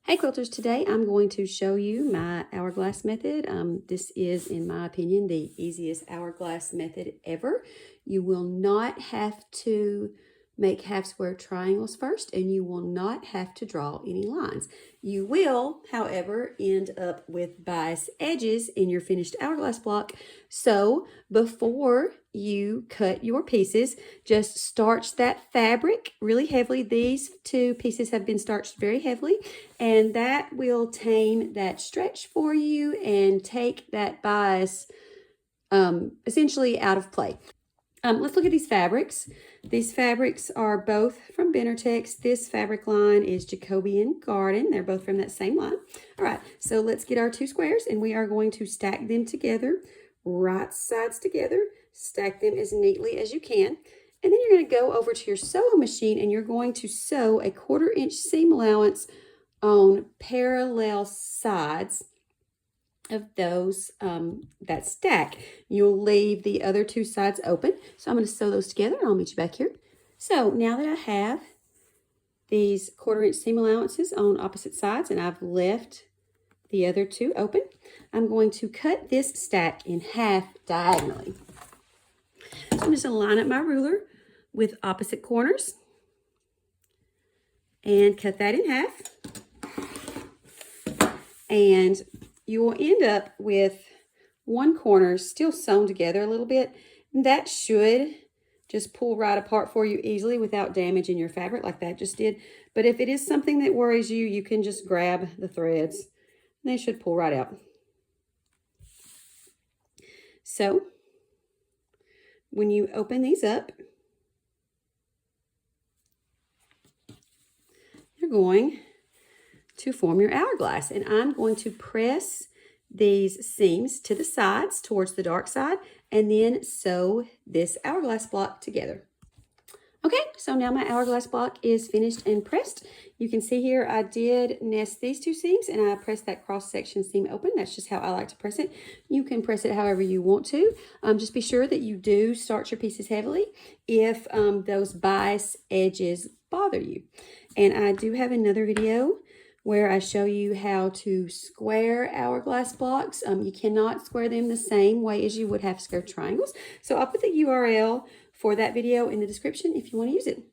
Hey quilters, today I'm going to show you my hourglass method. This is, in my opinion, the easiest hourglass method ever. You will not have to make half square triangles first, and you will not have to draw any lines. You will, however, end up with bias edges in your finished hourglass block. So before you cut your pieces, just starch that fabric really heavily. These two pieces have been starched very heavily, and that will tame that stretch for you and take that bias essentially out of play. Let's look at these fabrics. These fabrics are both from Benartex. This fabric line is Jacobean Garden. They're both from that same line. All right, so let's get our two squares, and we are going to stack them together, right sides together. Stack them as neatly as you can. And then you're going to go over to your sewing machine, and you're going to sew a 1/4 inch seam allowance on parallel sides of those that stack. You'll leave the other two sides open. So I'm going to sew those together, and I'll meet you back here. So now that I have these 1/4 inch seam allowances on opposite sides, and I've left the other two open, I'm going to cut this stack in half diagonally. So I'm just going to line up my ruler with opposite corners and cut that in half. And you will end up with one corner still sewn together a little bit. That should just pull right apart for you easily without damaging your fabric like that just did. But if it is something that worries you, you can just grab the threads and they should pull right out. So when you open these up, you're going to form your hourglass, and I'm going to press these seams to the sides towards the dark side and then sew this hourglass block together. Okay, so now my hourglass block is finished and pressed. You can see here I did nest these two seams, and I pressed that cross section seam open. That's just how I like to press it. You can press it however you want to. Just be sure that you do starch your pieces heavily if those bias edges bother you. And I do have another video where I show you how to square hourglass blocks. You cannot square them the same way as you would have square triangles. So I'll put the URL for that video in the description if you want to use it.